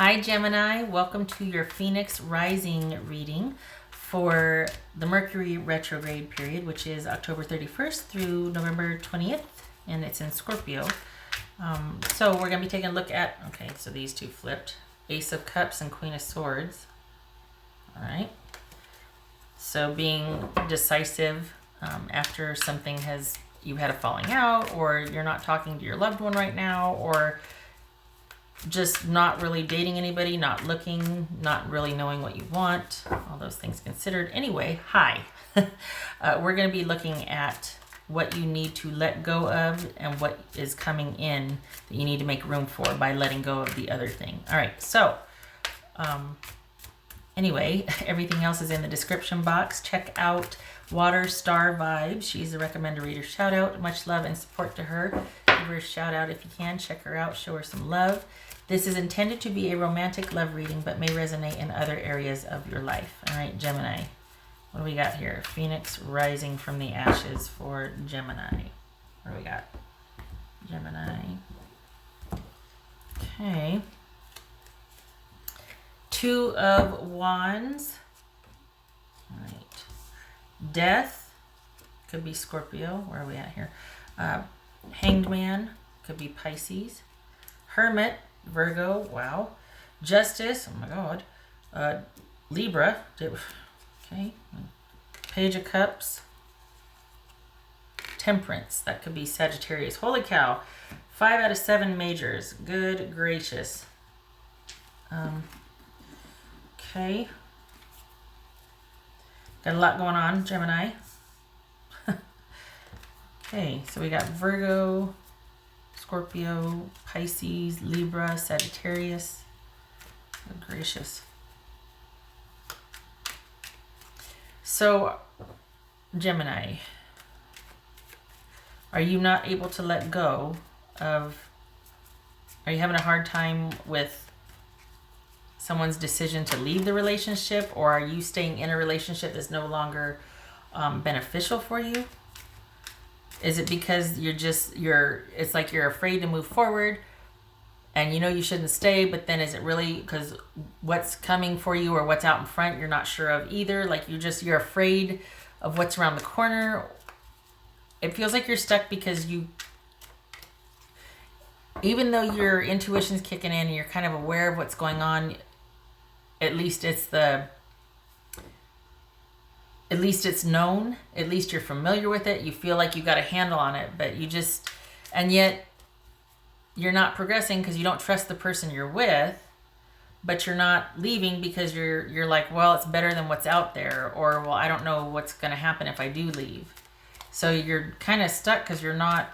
Hi Gemini, welcome to your Phoenix Rising reading for the Mercury Retrograde period, which is October 31st through November 20th, and it's in Scorpio. So we're going to be taking a look at, okay, so these two flipped, Ace of Cups and Queen of Swords. All right. So being decisive after something you've had a falling out, or you're not talking to your loved one right now, or just not really dating anybody, not looking, not really knowing what you want, all those things considered. Anyway, hi. We're going to be looking at what you need to let go of and what is coming in that you need to make room for by letting go of the other thing. All right, so anyway, everything else is in the description box. Check out Water Star Vibes. She's a recommended reader. Shout out, much love and support to her. Give her a shout out if you can. Check her out, show her some love. This is intended to be a romantic love reading, but may resonate in other areas of your life. All right, Gemini. What do we got here? Phoenix rising from the ashes for Gemini. What do we got? Gemini. Okay. Two of Wands. All right. Death. Could be Scorpio. Where are we at here? Hanged Man. Could be Pisces. Hermit. Virgo, wow. Justice, oh my god. Libra, okay. Page of Cups. Temperance, that could be Sagittarius. Holy cow, 5 out of 7 majors. Good gracious. Okay. Got a lot going on, Gemini. Okay, so we got Virgo, Scorpio, Pisces, Libra, Sagittarius. Good gracious. So, Gemini, are you not able to let go of, are you having a hard time with someone's decision to leave the relationship, or are you staying in a relationship that's no longer beneficial for you? Is it because it's like you're afraid to move forward and you know you shouldn't stay, but then is it really because what's coming for you or what's out in front you're not sure of either? Like you're afraid of what's around the corner. It feels like you're stuck because even though your intuition's kicking in and you're kind of aware of what's going on, at least it's known, at least you're familiar with it, you feel like you got a handle on it, but and yet you're not progressing because you don't trust the person you're with, but you're not leaving because you're like, well, it's better than what's out there, or, well, I don't know what's going to happen if I do leave. So you're kind of stuck because you don't want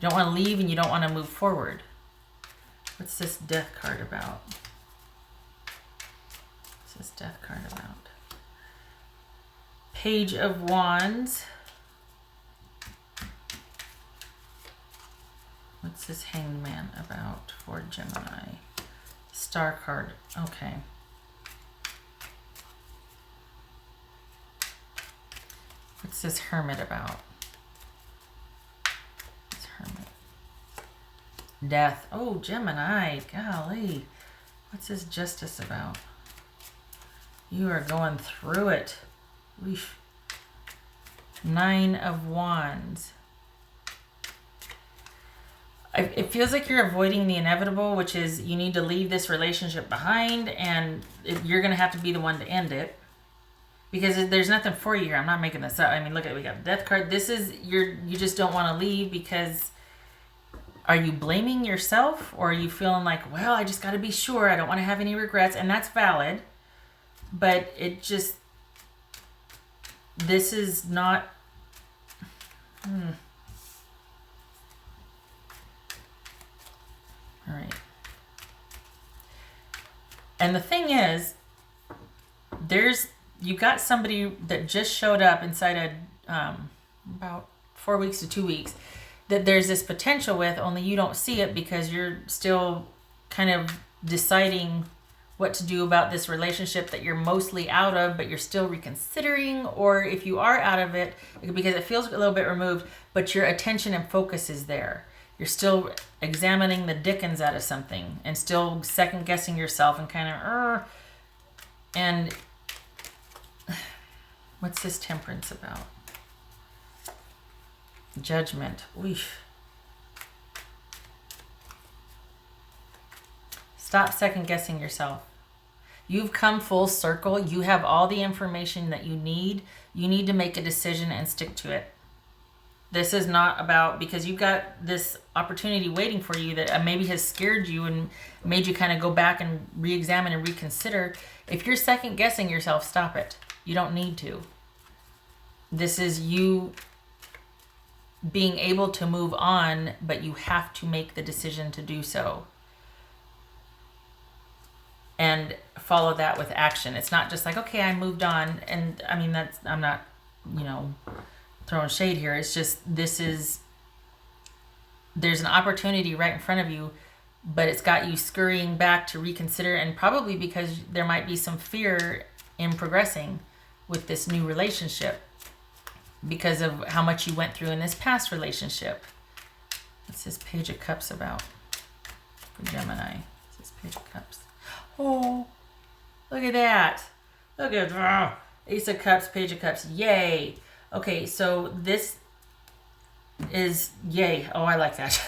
to leave and you don't want to move forward. What's this Death card about? What's this Death card about? Page of Wands. What's this Hanged Man about for Gemini? Star card. Okay. What's this Hermit about? This Hermit. Death. Oh, Gemini. Golly. What's this Justice about? You are going through it. Oof. 9 of Wands. It feels like you're avoiding the inevitable, which is you need to leave this relationship behind, and you're going to have to be the one to end it. Because there's nothing for you here. I'm not making this up. I mean, look at it. We got Death card. This is, you just don't want to leave because, are you blaming yourself? Or are you feeling like, well, I just got to be sure. I don't want to have any regrets. And that's valid. But this is not, All right. And the thing is, you got somebody that just showed up inside about 4 weeks to 2 weeks that there's this potential with, only you don't see it because you're still kind of deciding what to do about this relationship that you're mostly out of, but you're still reconsidering, or if you are out of it, because it feels a little bit removed, but your attention and focus is there. You're still examining the dickens out of something and still second guessing yourself and kind of, and what's this temperance about? Judgment. Oof. Stop second guessing yourself. You've come full circle. You have all the information that you need. You need to make a decision and stick to it. This is not about, because you've got this opportunity waiting for you that maybe has scared you and made you kind of go back and re-examine and reconsider. If you're second guessing yourself, stop it. You don't need to. This is you being able to move on, but you have to make the decision to do so. And follow that with action. It's not just like, okay, I moved on. And I mean, I'm not, throwing shade here. It's just, there's an opportunity right in front of you, but it's got you scurrying back to reconsider, and probably because there might be some fear in progressing with this new relationship because of how much you went through in this past relationship. What's this Page of Cups about for Gemini? What's this Page of Cups? Oh, look at that. Look at Ace of Cups, Page of Cups. Yay. Okay, so this is yay. Oh, I like that.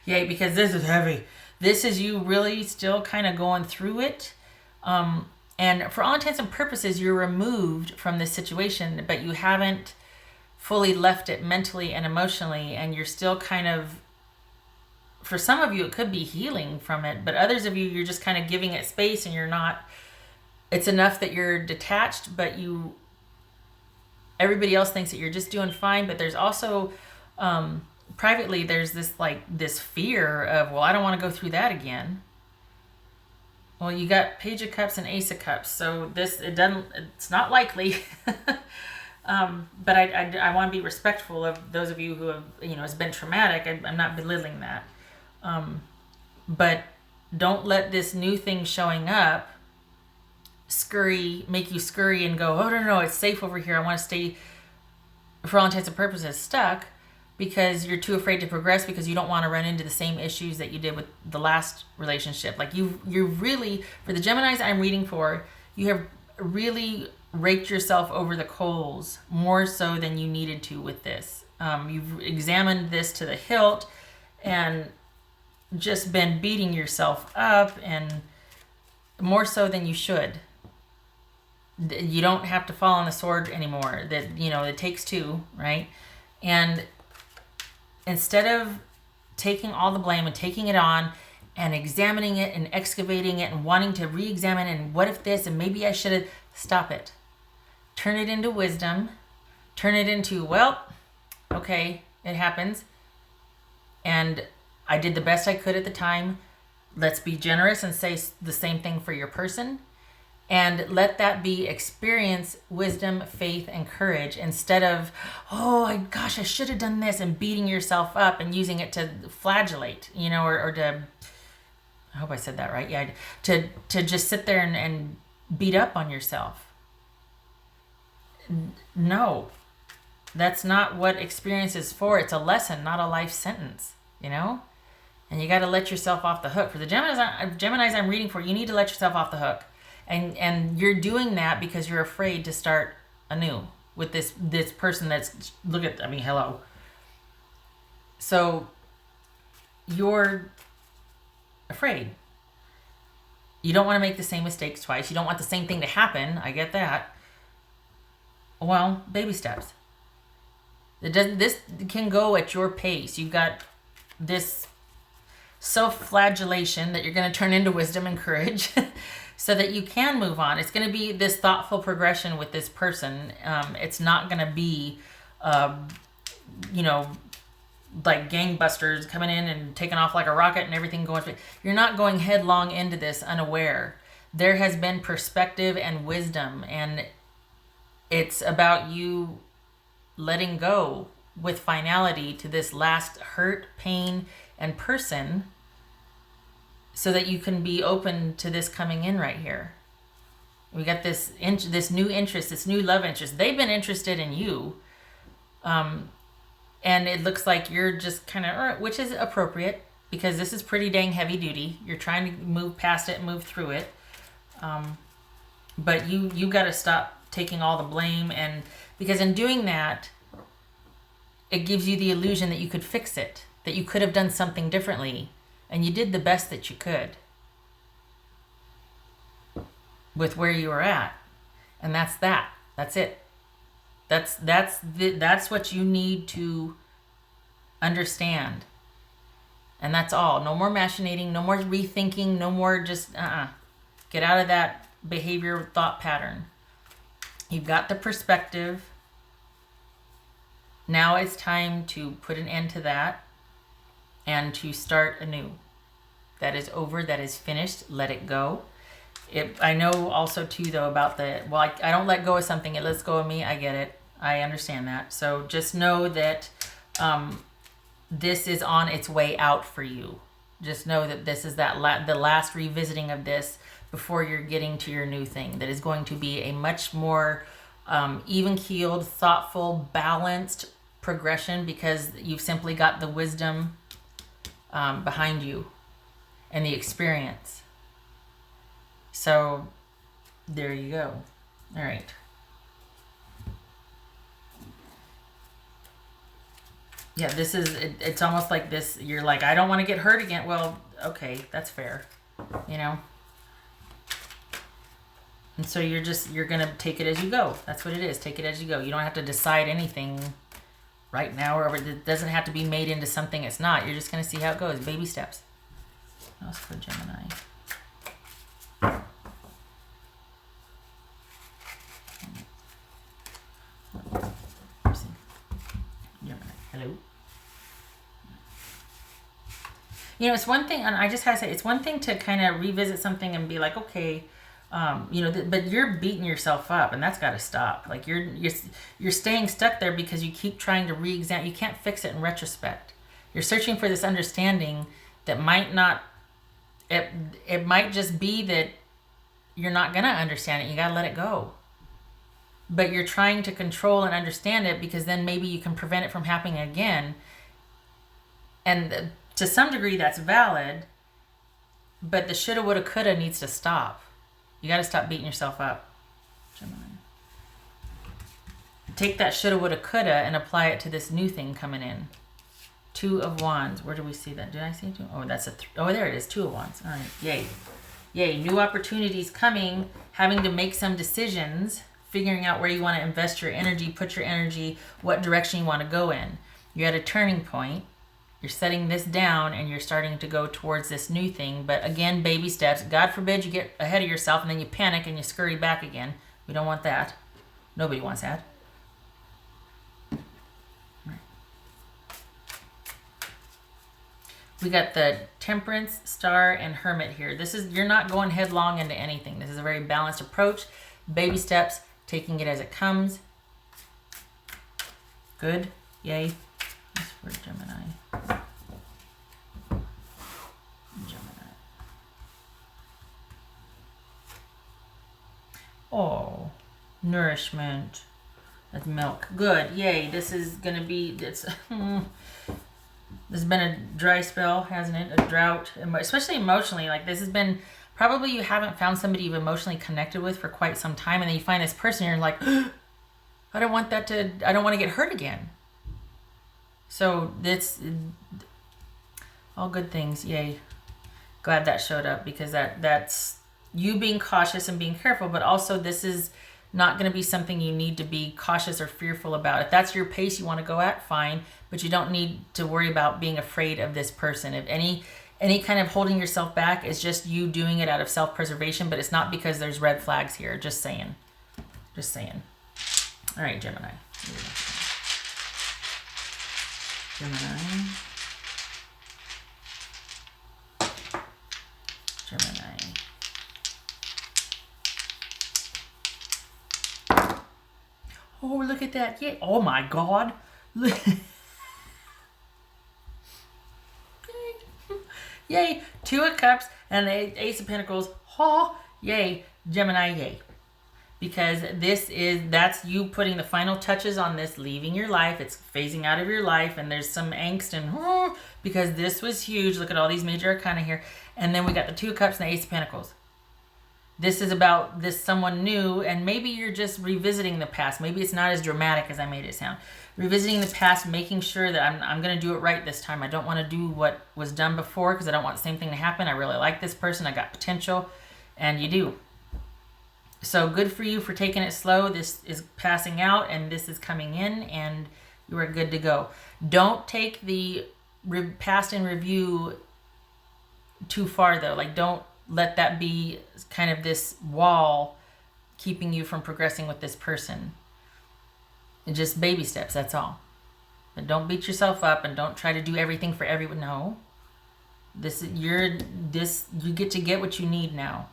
Yay, because this is heavy. This is you really still kind of going through it. And for all intents and purposes, you're removed from this situation, but you haven't fully left it mentally and emotionally, and you're still kind of, for some of you, it could be healing from it, but others of you, you're just kind of giving it space, and you're not, it's enough that you're detached, but everybody else thinks that you're just doing fine. But there's also, privately, there's this fear of, well, I don't want to go through that again. Well, you got Page of Cups and Ace of Cups, so it's not likely. But I want to be respectful of those of you who have, it's been traumatic. I'm not belittling that. But don't let this new thing showing up make you scurry and go, oh, no, it's safe over here. I want to stay, for all intents and purposes, stuck, because you're too afraid to progress, because you don't want to run into the same issues that you did with the last relationship. Like you're really, for the Geminis I'm reading for, you have really raked yourself over the coals more so than you needed to with this. You've examined this to the hilt and just been beating yourself up, and more so than you should. You don't have to fall on the sword anymore. That, it takes two, right? And instead of taking all the blame and taking it on and examining it and excavating it and wanting to re-examine, and what if this, and maybe I should have, stop it. Turn it into wisdom. Turn it into, well, okay, it happens. And I did the best I could at the time. Let's be generous and say the same thing for your person. And let that be experience, wisdom, faith, and courage, instead of, oh, gosh, I should have done this, and beating yourself up and using it to flagellate, or to, I hope I said that right. Yeah, to just sit there and beat up on yourself. No, that's not what experience is for. It's a lesson, not a life sentence, And you got to let yourself off the hook. For the Geminis I'm reading for, you need to let yourself off the hook. And you're doing that because you're afraid to start anew with this person that's, hello. So you're afraid. You don't want to make the same mistakes twice. You don't want the same thing to happen. I get that. Well, baby steps. This can go at your pace. You've got this self-flagellation that you're going to turn into wisdom and courage so that you can move on. It's going to be this thoughtful progression with this person. It's not going to be, like gangbusters coming in and taking off like a rocket and everything going. You're not going headlong into this unaware. There has been perspective and wisdom, and it's about you letting go with finality to this last hurt, pain, and person, so that you can be open to this coming in right here. We got this new interest, this new love interest. They've been interested in you, And it looks like you're just kind of, which is appropriate because this is pretty dang heavy duty. You're trying to move past it, move through it. But you got to stop taking all the blame, and because in doing that, it gives you the illusion that you could fix it, that you could have done something differently, and you did the best that you could with where you were at, and that's that. That's it. That's what you need to understand, and that's all. No more machinating, no more rethinking, no more just get out of that behavior thought pattern. You've got the perspective. Now it's time to put an end to that and to start anew. That is over. That is finished. Let it go. I know also too though about I don't let go of something. It lets go of me. I get it. I understand that. So just know that this is on its way out for you. Just know that this is the last revisiting of this before you're getting to your new thing. That is going to be a much more even-keeled, thoughtful, balanced progression because you've simply got the wisdom behind you and the experience. So there you go. All right. Yeah, this is, it's almost like this, you're like, I don't want to get hurt again. Well, okay, that's fair, you know? And so you're going to take it as you go. That's what it is. Take it as you go. You don't have to decide anything right now, or it doesn't have to be made into something it's not. You're just going to see how it goes. Baby steps. That's for Gemini. Hello. You know, it's one thing, and I just had to say, it's one thing to kind of revisit something and be like, okay, but you're beating yourself up, and that's got to stop. Like you're staying stuck there because you keep trying to re-examine. You can't fix it in retrospect. You're searching for this understanding that might not. It might just be that you're not gonna understand it. You gotta let it go. But you're trying to control and understand it because then maybe you can prevent it from happening again. And to some degree that's valid, but the shoulda, woulda, coulda needs to stop. You got to stop beating yourself up. Gemini. Take that shoulda, woulda, coulda and apply it to this new thing coming in. 2 of Wands. Where do we see that? Did I see it? Oh, that's oh, there it is. 2 of Wands. All right. Yay. Yay. New opportunities coming. Having to make some decisions. Figuring out where you want to invest your energy, put your energy, what direction you want to go in. You're at a turning point. You're setting this down and you're starting to go towards this new thing. But again, baby steps. God forbid you get ahead of yourself and then you panic and you scurry back again. We don't want that. Nobody wants that. Right. We got the Temperance, Star, and Hermit here. You're not going headlong into anything. This is a very balanced approach. Baby steps. Taking it as it comes. Good. Yay. That's for Gemini. Gemini. Oh. Nourishment. That's milk. Good. Yay. This is going to be... There's been a dry spell, hasn't it? A drought. Especially emotionally. Like this has been... Probably you haven't found somebody you've emotionally connected with for quite some time, and then you find this person and you're like, I don't want to get hurt again. So it's all good things. Yay. Glad that showed up because that's you being cautious and being careful, but also this is not going to be something you need to be cautious or fearful about. If that's your pace you want to go at, fine, but you don't need to worry about being afraid of this person. If any kind of holding yourself back is just you doing it out of self-preservation, but it's not because there's red flags here. Just saying. Just saying. All right, Gemini. Gemini. Gemini. Oh, look at that. Yay. Oh, my God. Yay, 2 of Cups and Ace of Pentacles. Oh, yay, Gemini, yay. because that's you putting the final touches on this, leaving your life. It's phasing out of your life, and there's some angst and because this was huge. Look at all these major arcana here. And then we got the Two of Cups and the Ace of Pentacles. This is about this someone new, and maybe you're just revisiting the past. Maybe it's not as dramatic as I made it sound. Revisiting the past, making sure that I'm going to do it right this time. I don't want to do what was done before because I don't want the same thing to happen. I really like this person. I got potential, and you do. So good for you for taking it slow. This is passing out, and this is coming in, and you are good to go. Don't take the past in review too far, though. Like, don't let that be kind of this wall keeping you from progressing with this person. And just baby steps, that's all. But don't beat yourself up, and don't try to do everything for everyone. No. You get to get what you need now.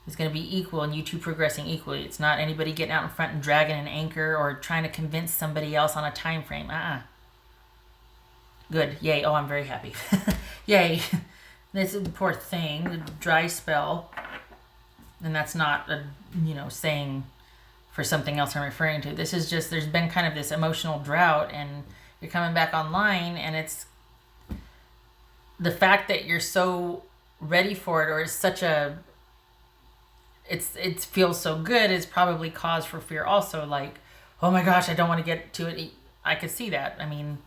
It's going to be equal, and you two progressing equally. It's not anybody getting out in front and dragging an anchor or trying to convince somebody else on a time frame. Good. Yay. Oh, I'm very happy. Yay. This is the poor thing, the dry spell. And that's not a, saying for something else I'm referring to. This is just, there's been kind of this emotional drought, and you're coming back online, and it's the fact that you're so ready for it, or it's such a, it feels so good, is probably cause for fear also. Like, oh my gosh, I don't want to get to it. I could see that. I mean,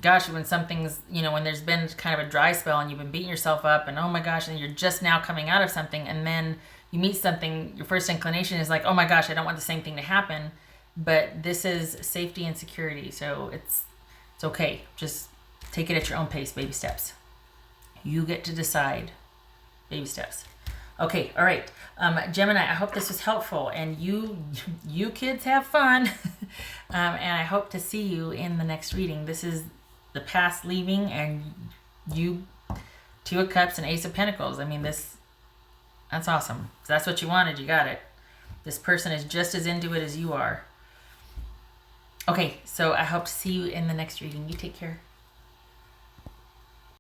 gosh, when something's, when there's been kind of a dry spell and you've been beating yourself up, and oh my gosh, and you're just now coming out of something, and then you meet something, your first inclination is like, oh my gosh, I don't want the same thing to happen. But this is safety and security, so it's okay. Just take it at your own pace, baby steps. You get to decide. Baby steps. Okay, all right. Gemini, I hope this was helpful, and you kids have fun. And I hope to see you in the next reading. This is the past leaving, and you, Two of Cups and Ace of Pentacles. I mean, that's awesome. If that's what you wanted, you got it. This person is just as into it as you are. Okay, so I hope to see you in the next reading. You take care.